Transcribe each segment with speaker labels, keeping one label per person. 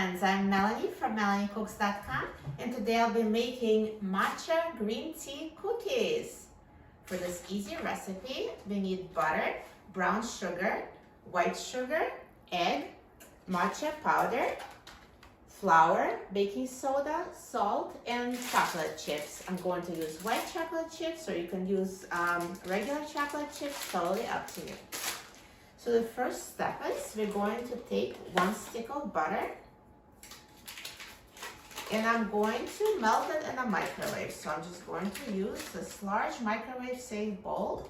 Speaker 1: friends, I'm Melanie from MelanieCooks.com, and today I'll be making matcha green tea cookies. For this easy recipe, we need butter, brown sugar, white sugar, egg, matcha powder, flour, baking soda, salt, and chocolate chips. I'm going to use white chocolate chips, or you can use regular chocolate chips, totally up to you. So the first step is we're going to take 1 stick of butter, and I'm going to melt it in a microwave. So I'm just going to use this large microwave safe bowl.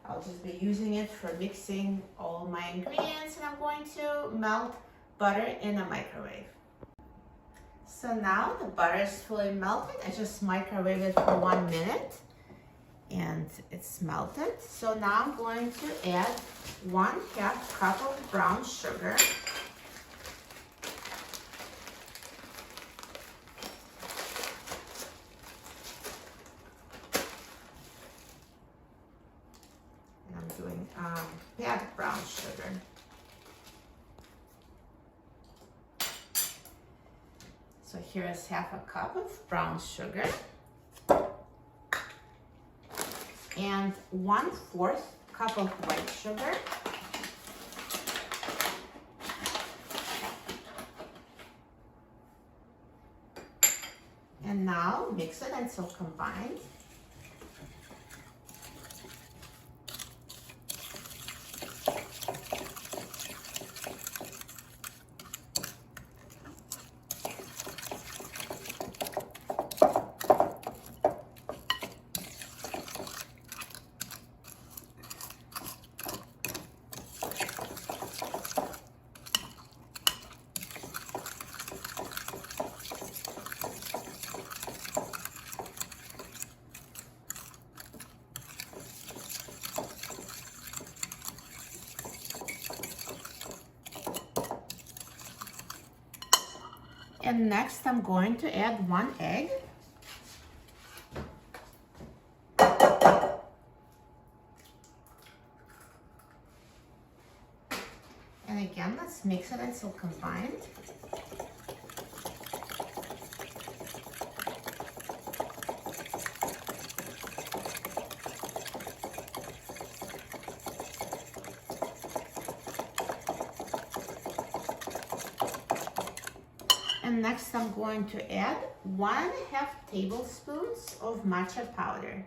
Speaker 1: I'll just be using it for mixing all my ingredients, and I'm going to melt butter in a microwave. So now the butter is fully melted. I just microwave it for 1 minute and it's melted. So now I'm going to add 1/2 cup of brown sugar. And I'm doing pad brown sugar. So here is 1/2 cup of brown sugar and 1/4 cup of white sugar. And now mix it until combined. And next I'm going to add 1 egg. And again, let's mix it until combined. And next I'm going to add 1/2 tablespoons of matcha powder.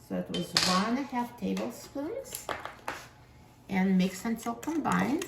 Speaker 1: So it was 1/2 tablespoons, and mix until combined.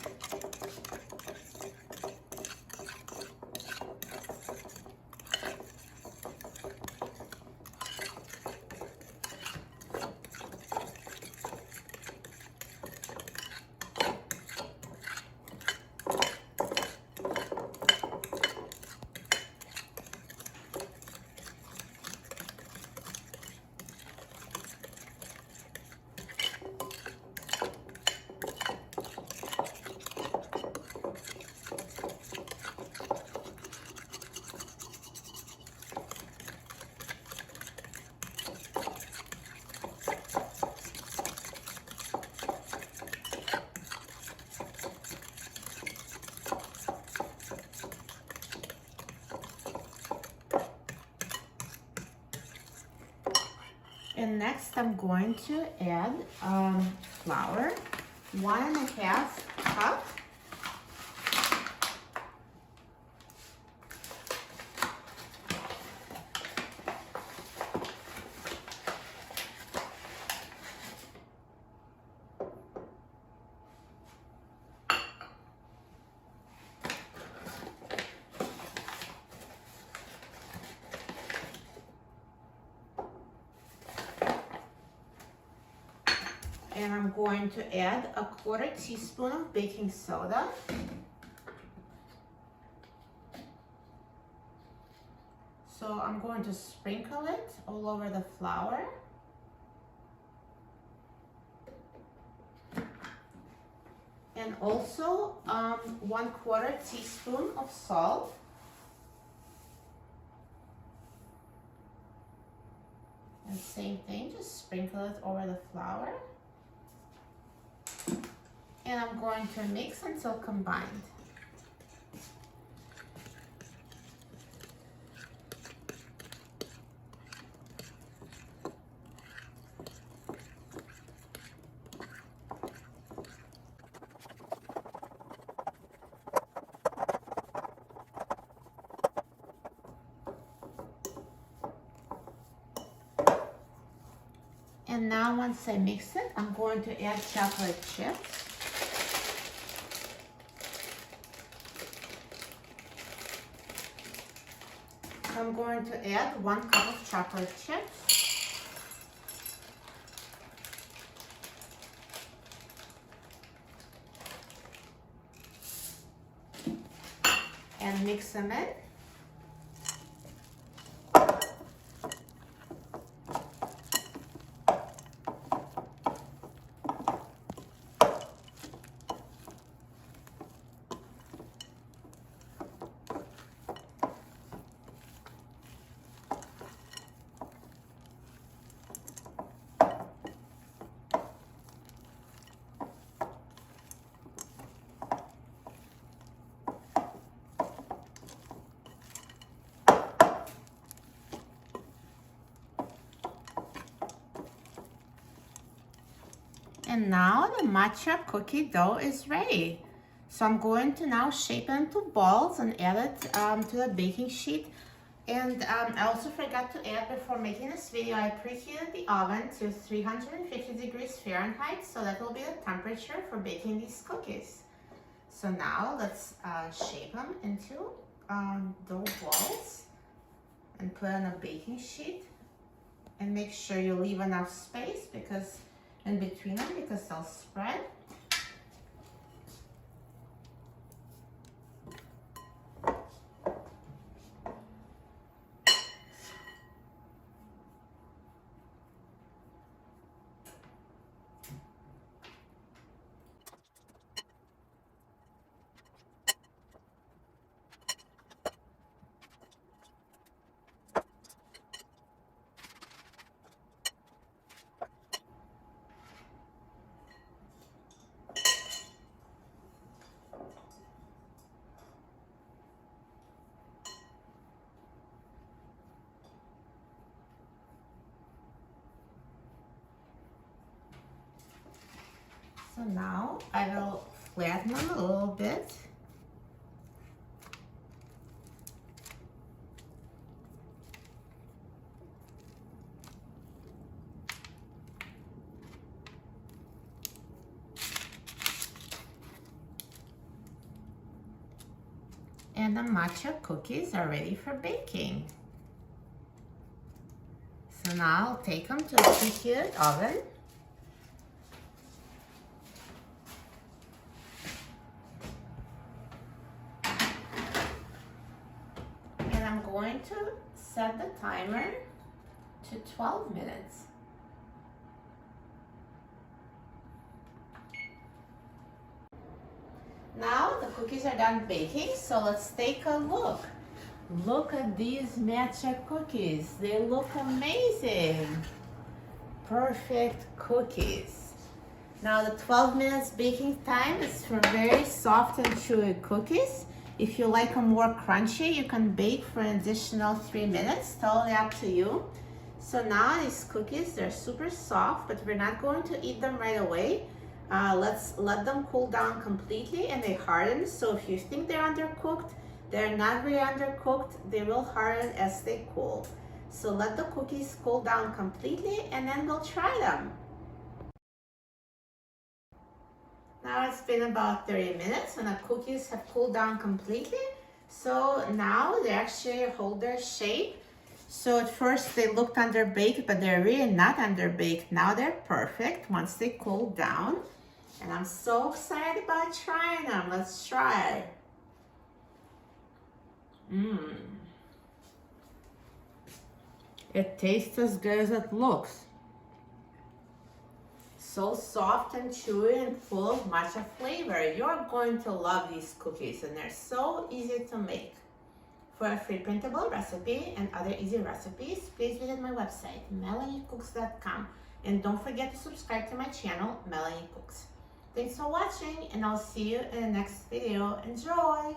Speaker 1: And next I'm going to add flour, 1.5 cup. And I'm going to add 1/4 teaspoon of baking soda. So I'm going to sprinkle it all over the flour. And also 1/4 teaspoon of salt. And same thing, just sprinkle it over the flour. And I'm going to mix until combined. And now once I mix it, I'm going to add chocolate chips. I'm going to add 1 cup of chocolate chips. And mix them in. And now the matcha cookie dough is ready. So I'm going to now shape it into balls and add it to the baking sheet. And I also forgot to add before making this video, I preheated the oven to 350 degrees Fahrenheit. So that will be the temperature for baking these cookies. So now let's shape them into dough balls and put on a baking sheet. And make sure you leave enough space because in between them because they'll spread. So now I will flatten them a little bit. And the matcha cookies are ready for baking. So now I'll take them to the preheated oven. I'm going to set the timer to 12 minutes. Now the cookies are done baking, so let's take a look. Look at these matcha cookies. They look amazing. Perfect cookies. Now the 12 minutes baking time is for very soft and chewy cookies. If you like them more crunchy, you can bake for an additional 3 minutes, totally up to you. So now these cookies, they're super soft, but we're not going to eat them right away. Let's let them cool down completely and they harden. So if you think they're undercooked, they're not really undercooked. They will harden as they cool. So let the cookies cool down completely and then we'll try them. Now it's been about 30 minutes and the cookies have cooled down completely. So now they actually hold their shape. So at first they looked underbaked, but they're really not underbaked. Now they're perfect once they cool down. And I'm so excited about trying them. Let's try. It tastes as good as it looks. so soft and chewy and full of matcha flavor. You're going to love these cookies, and they're so easy to make. For a free printable recipe and other easy recipes, please visit my website, melaniecooks.com. And don't forget to subscribe to my channel, Melanie Cooks. Thanks for watching, and I'll see you in the next video. Enjoy!